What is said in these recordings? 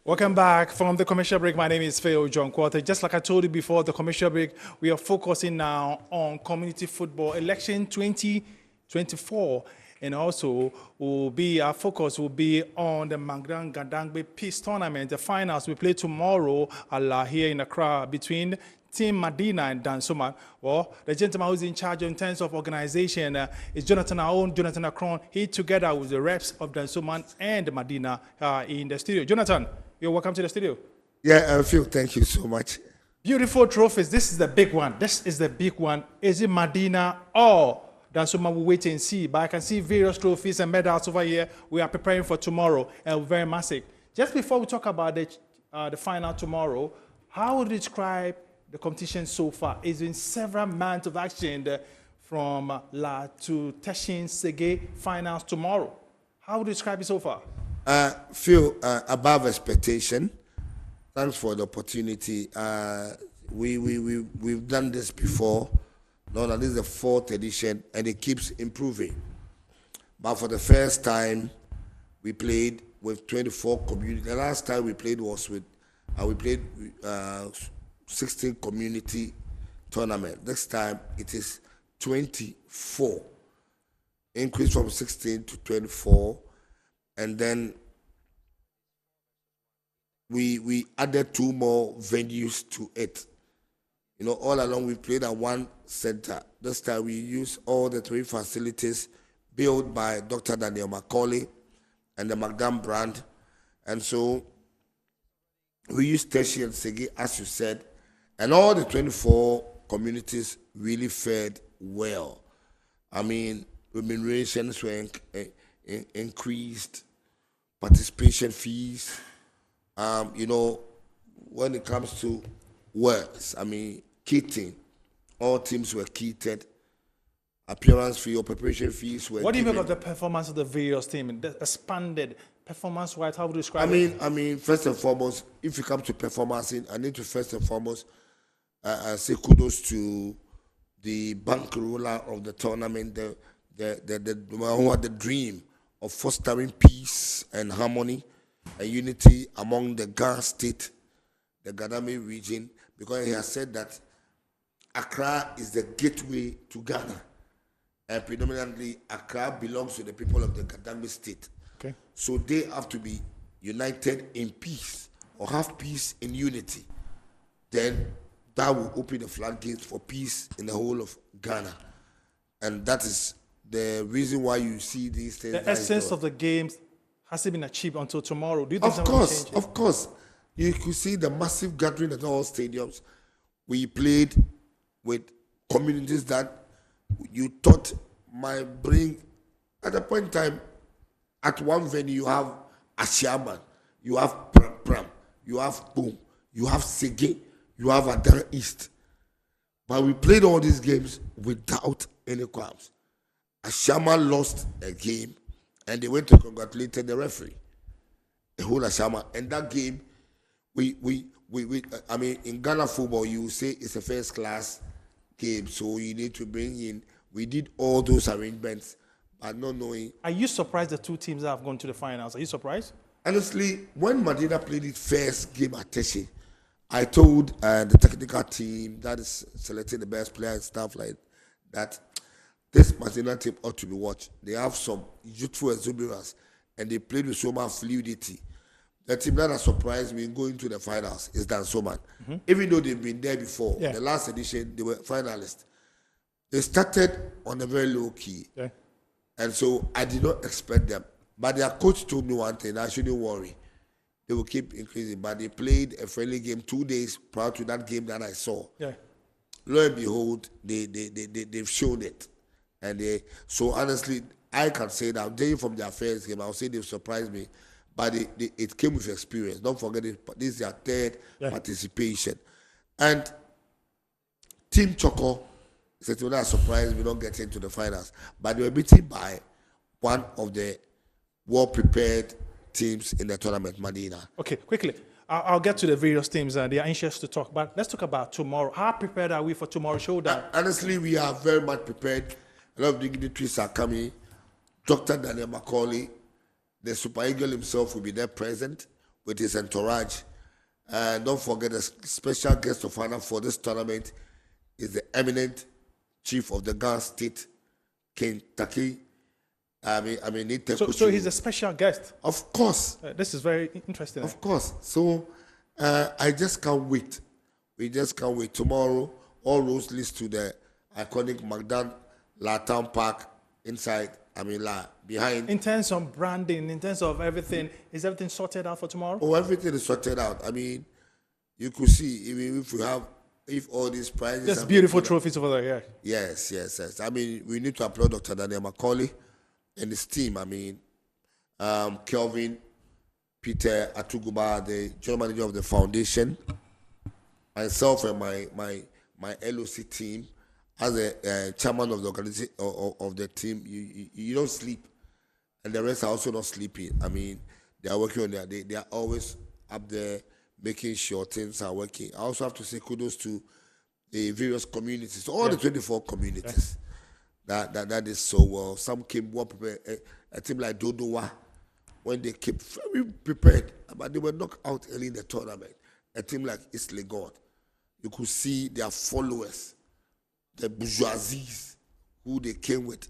Welcome back from the commercial break. My name is Phil John Quartey. Just like I told you before the commercial break, we are focusing now on community football election 2024, and also our focus will be on the Mcdan Dangme Peace Tournament. The finals will play tomorrow here in Accra between Team Medina and Dansoman. Well, the gentleman who's in charge in terms of organization is Jonathan, our own Jonathan Akron. He together with the reps of Dansoman and Medina in the studio. Jonathan, you're welcome to the studio. Yeah, Phil, thank you so much. Beautiful trophies. This is the big one. This is the big one. Is it Medina or Dansoman? We'll wait and see. But I can see various trophies and medals over here. We are preparing for tomorrow, and very massive. Just before we talk about the final tomorrow, how would you describe the competition so far? It's been several months of action from La to Teshin Sege finals tomorrow. How would you describe it so far? Phil, above expectation. Thanks for the opportunity. We've done this before. No, this is the 4th edition, and it keeps improving. But for the first time, we played with 24 community. The last time we played was with 16 community tournament. This time it is 24. Increase from 16 to 24. And then we added 2 more venues to it. You know, all along we played at one center. This time we used all the 3 facilities built by Dr. Daniel Macaulay and the Mcdan brand. And so we used Teshi and Segi, as you said, and all the 24 communities really fared well. I mean, remunerations were increased, participation fees. You know, when it comes to works, I mean, kitting, all teams were kitted. Appearance fee or preparation fees were. What do you make of the performance of the various teams? The expanded performance-wise, how would you describe it? I mean, first and foremost, if you come to performance, I need to first and foremost say kudos to the bankroller of the tournament, the one who had the dream of fostering peace and harmony and unity among the Ghana state, the Gadame region, because he has said that Accra is the gateway to Ghana, and predominantly Accra belongs to the people of the Gadame state. Okay. So they have to be united in peace or have peace in unity. Then that will open the floodgates for peace in the whole of Ghana. And that is the reason why you see these things. The essence of the games hasn't been achieved until tomorrow. Do you think Of course. You could see the massive gathering at all stadiums. We played with communities that you thought might bring, at a point in time, at one venue you have Ashiaman, you have Pram, you have Boom, you have Sege, you have Adara East. But we played all these games without any qualms. Ashiaman lost a game and they went to congratulate the referee. The whole Ashiaman. And that game, I mean, in Ghana football, you say it's a first class game, so you need to bring in. We did all those arrangements, but not knowing. Are you surprised the 2 teams that have gone to the finals? Are you surprised? Honestly, when Medina played its first game at Teshi, I told the technical team that is selecting the best players and stuff like that, this Medina team ought to be watched. They have some youthful exuberance, and they played with so much fluidity. The team that has surprised me going to the finals is Dansoman. Mm-hmm. Even though they've been there before, the last edition, they were finalists. They started on a very low key. Yeah. And so I did not expect them. But their coach told me one thing, I shouldn't worry. They will keep increasing. But they played a friendly game 2 days prior to that game that I saw. Yeah. Lo and behold, they've shown it. And so honestly, I can say that, judging from their first game, I'll say they've surprised me. But it came with experience. Don't forget it. This is their 3rd participation. And Team Choco is a team that surprised me not getting to the finals. But they were beaten by one of the well-prepared teams in the tournament, Medina. Okay, quickly. I'll get to the various teams. They are anxious to talk. But let's talk about tomorrow. How prepared are we for tomorrow's showdown? Honestly, we are very much prepared. A lot of dignitaries are coming. Dr. Daniel Macaulay, the Super Eagle himself will be there present. with his entourage. And don't forget the special guest of honor for this tournament is the eminent chief of the Ghana State, Kentucky. So he's a special guest. Of course. This is very interesting. Of course. So I just can't wait. We just can't wait. Tomorrow, all roads leads to the iconic Mcdan Town Park inside. Behind. In terms of branding, in terms of everything, is everything sorted out for tomorrow? Oh, everything is sorted out. You could see if all these prizes. Just beautiful trophies over there, yeah. Yes. We need to applaud Dr. Daniel Macaulay and his team. Kelvin, Peter Atuguba, the general manager of the foundation, myself and my LOC team. As a chairman of the organization of the team, you don't sleep, and the rest are also not sleeping. They are working on that. They are always up there making sure things are working. I also have to say kudos to the various communities, all the 24 communities. That is so well. Some came well prepared. A team like Dodowa, when they came very prepared, but they were knocked out early in the tournament. A team like East Legon, you could see their followers, the bourgeoisies who they came with,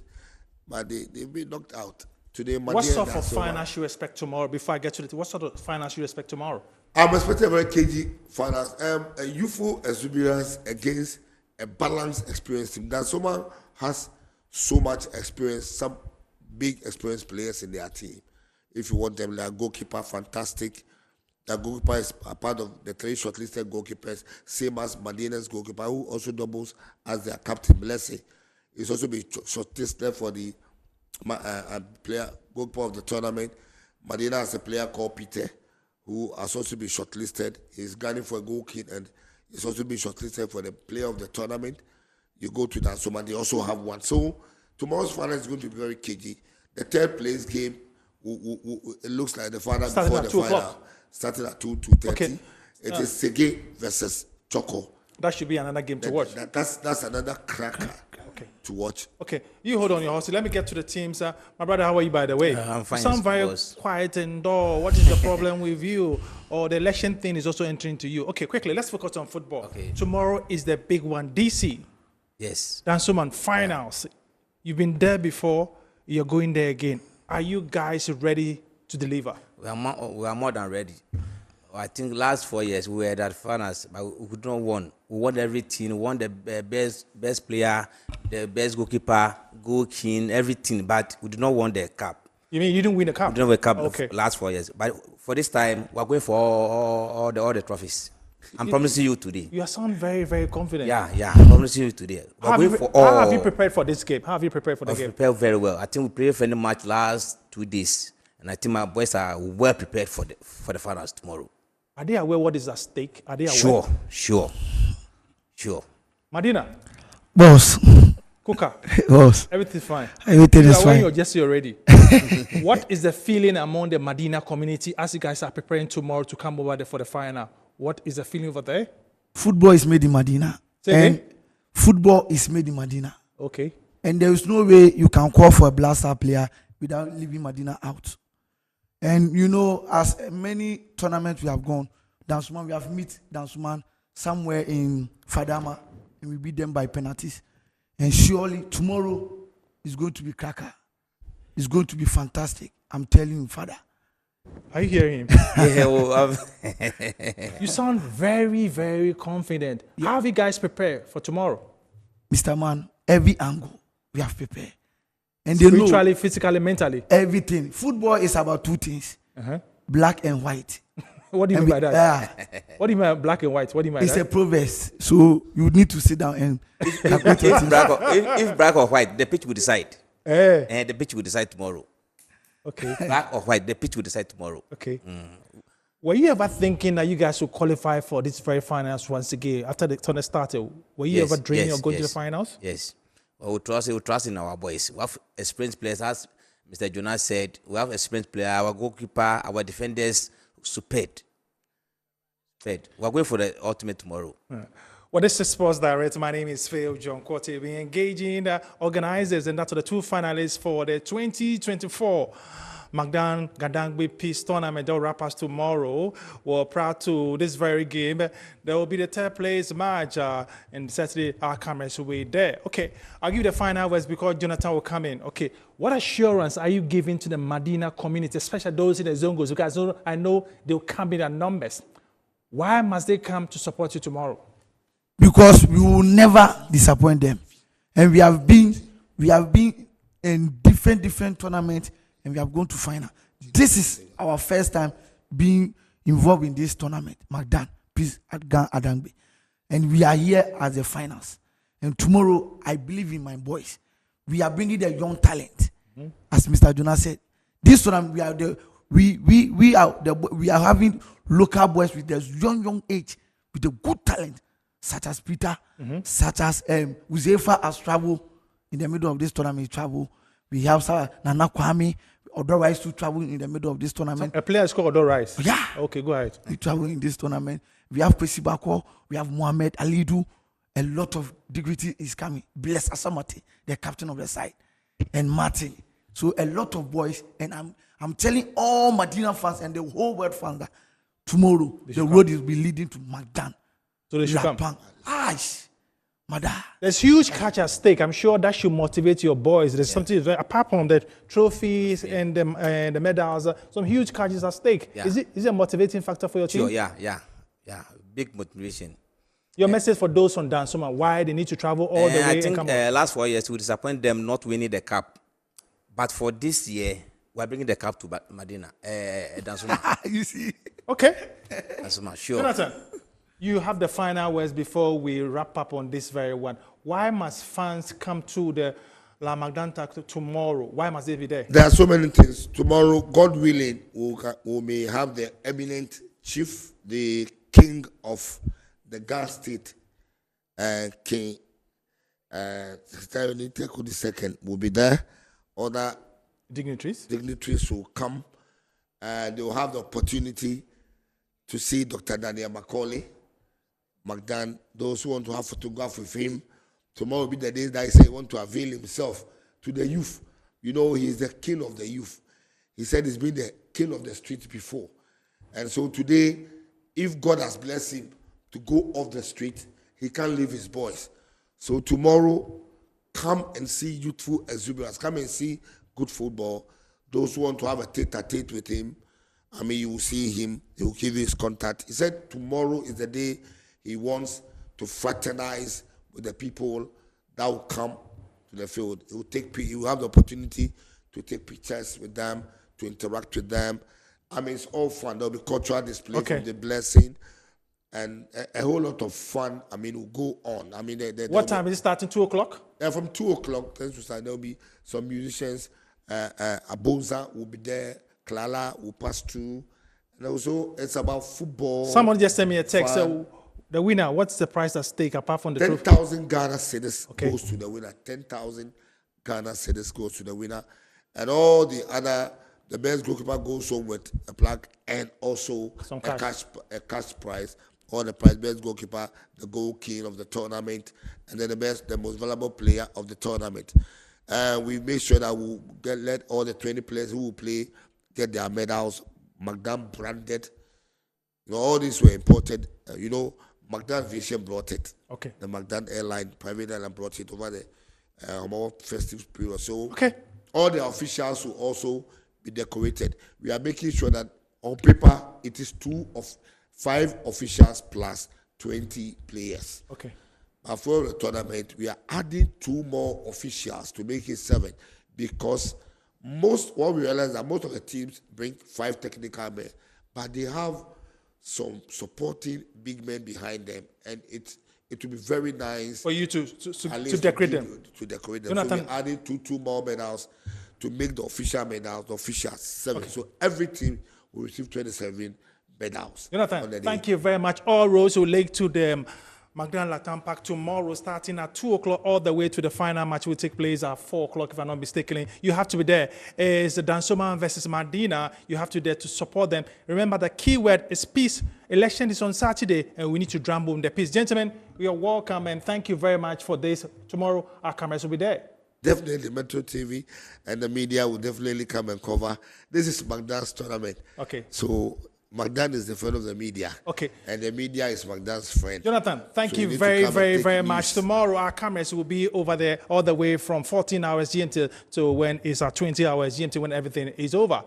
but they've been knocked out. Today, what sort of finals you expect tomorrow? Before I get to it, what sort of finals you expect tomorrow? I'm expecting a very cagey finals. A youthful exuberance against a balanced experience team. That someone has so much experience, some big experienced players in their team. If you want them, like goalkeeper, fantastic. The goalkeeper is a part of the 3 shortlisted goalkeepers, same as Madina's goalkeeper, who also doubles as their captain, Blessing. He's also been shortlisted for the goalkeeper of the tournament. Madina has a player called Peter, who has also been shortlisted. He's gunning for a goal kid, and he's also been shortlisted for the player of the tournament. You go to that, so they also have one. So tomorrow's final is going to be very cagey. The third place game, it looks like the final before the final. Starting at 2:30. Okay. It is Sege versus Choco. That should be another game to watch. That's another cracker to watch. Okay, you hold on your horse. Let me get to the teams. My brother, how are you, by the way? I'm fine. You sound very quiet and dull. What is the problem with you? Or the election thing is also entering to you. Okay, quickly, let's focus on football. Okay. Tomorrow is the big one, DC. Yes. Dansuman, finals. You've been there before. You're going there again. Are you guys ready to deliver? We are more than ready. I think last 4 years we were at finals, but we could not win. We won everything. We won the best player, the best goalkeeper, goal king, everything. But we did not win the cup. You mean you didn't win the cup? We didn't win the cup. Okay. Last 4 years. But for this time, we are going for all the trophies. I'm promising you today. You sound very, very confident. Yeah. I'm promising you today. How have you prepared for this game? How have you prepared for the game? I've prepared very well. I think we played for the match last 2 days. And I think my boys are well prepared for the finals tomorrow. Are they aware what is at stake? Are they aware? Sure. Madina. Boss. Kuka. Boss. Everything's fine. Everything is fine. You're just already. What is the feeling among the Madina community as you guys are preparing tomorrow to come over there for the final? What is the feeling over there? Football is made in Medina. Say again? Football is made in Medina. Okay. And there is no way you can call for a blaster player without leaving Medina out. And you know, as many tournaments we have gone, Dansuman, we have met Dansuman somewhere in Fadama, and we beat them by penalties. And surely tomorrow is going to be cracker. It's going to be fantastic. I'm telling you, Father. Are you hearing him? Yeah, You sound very, very confident. Yeah. How have you guys prepared for tomorrow? Mr. Man, every angle we have prepared. And spiritually, they know physically, mentally. Everything. Football is about 2 things: black and white. What do you mean by that? What do you mean by black and white? What do you mean by that? It's a proverb. So you need to sit down and if black or white, the pitch will decide. And the pitch will decide tomorrow. Okay. Black or white, the pitch will decide tomorrow. Okay. Were you ever thinking that you guys would qualify for this very finals once again after the tournament started? Were you ever dreaming of going to the finals? Yes. We trust in our boys. We have experienced players, as Mr. Jonas said. We have experienced players. Our goalkeeper, our defenders, superb. We are going for the ultimate tomorrow. Well, this is Sports Direct. My name is Phil John Quartey. We're engaging the organizers and that's the 2 finalists for the 2024 Mcdan Dangme Peace Tournament that will wrap us tomorrow. We're proud to this very game. There will be the third place match and Saturday our cameras will be there. Okay, I'll give you the final words because Jonathan will come in. Okay, what assurance are you giving to the Medina community, especially those in the Zongos? Because I know they'll come in their numbers. Why must they come to support you tomorrow? Because we will never disappoint them. And we have been in different tournaments and we have gone to final. This is our first time being involved in this tournament. Mcdan, please, Dangme. And we are here at the finals. And tomorrow, I believe in my boys. We are bringing the young talent. As Mr. Jonas said, this tournament, we are having local boys with their young age, with the good talent, such as Peter, such as Uzefa has traveled in the middle of this tournament. Travel. We have Nana Kwame, otherwise to travel in the middle of this tournament. A player is called otherwise. Yeah. Okay, go ahead. We travel in this tournament. We have Kwesi Bako, we have Mohamed Alidu. A lot of dignity is coming. Bless Asamati, the captain of the side, and Martin. So a lot of boys, and I'm telling all Medina fans and the whole world fans that tomorrow the road will be leading to Mcdan. So they should come. There's huge catch at stake. I'm sure that should motivate your boys. There's something apart from the trophies and the medals. Some huge catches at stake. Yeah. Is it a motivating factor for your team? Sure, yeah. Big motivation. Your message for those on Dansuma, why they need to travel all the way I think and come last 4 years we disappoint them not winning the cup, but for this year we're bringing the cup to Medina. Dansuma. You see? Okay. Dansuma, sure. Jonathan, you have the final words before we wrap up on this very one. Why must fans come to the La Mcdan tomorrow? Why must they be there? There are so many things. Tomorrow, God willing, we may have the eminent chief, the king of the Ghana state, King Teku II will be there. Other Dignitaries will come. They will have the opportunity to see Dr. Daniel Macaulay, Mcdan. Those who want to have photograph with him. Tomorrow will be the day that he said he want to avail himself to the youth. You know, he is the king of the youth. He said he's been the king of the street before. And so today, if God has blessed him to go off the street, he can't leave his boys. So tomorrow, come and see youthful exuberance. Come and see good football. Those who want to have a tete-a-tete with him, you will see him. He will give you his contact. He said tomorrow is the day he wants to fraternize with the people that will come to the field. He will have the opportunity to take pictures with them, to interact with them. It's all fun. There'll be cultural displays of the blessing. And a whole lot of fun, will go on. What time is it starting? 2 o'clock? From 2 o'clock, there'll be some musicians. Abonza will be there. Clara will pass through. And also, it's about football. Someone just sent me a text. So the winner, what's the price at stake apart from the 10,000 Ghana cedis goes to the winner. 10,000 Ghana cedis goes to the winner. And all the other, the best goalkeeper goes home with a plaque and also a cash prize. All the prize, best goalkeeper, the goal king of the tournament, and then the most valuable player of the tournament. We make sure that we let all the 20 players who will play get their medals, Mcdan branded. All these were imported. Mcdan Vision brought it. Okay. The Mcdan airline, private airline brought it over the festive period. So all the officials will also be decorated. We are making sure that on paper it is 2 of 5 officials plus 20 players. Okay. After the tournament, we are adding 2 more officials to make it 7 because what we realize that most of the teams bring 5 technical men, but they have some supporting big men behind them, and it will be very nice for you to decorate them. To decorate them. Jonathan, so we're adding 2 more medals to make the official medals, the officials 7. Okay. So every team will receive 27 medals. Jonathan, thank you very much. All roads will lead to the Mcdan Latam Park tomorrow, starting at 2 o'clock, all the way to the final match will take place at 4 o'clock, if I'm not mistaken. You have to be there. It's the Dansoma versus Medina. You have to be there to support them. Remember, the key word is peace. Election is on Saturday, and we need to drum home the peace. Gentlemen, you are welcome, and thank you very much for this. Tomorrow, our cameras will be there. definitely Metro TV and the media will definitely come and cover. This is Mcdan's tournament. Okay. So Mcdan is the friend of the media. Okay. And the media is Mcdan's friend. Jonathan, thank So you need to very, come and very, take very news. much. Tomorrow, our cameras will be over there all the way from 14 hours GMT to when it's at 20 hours GMT when everything is over.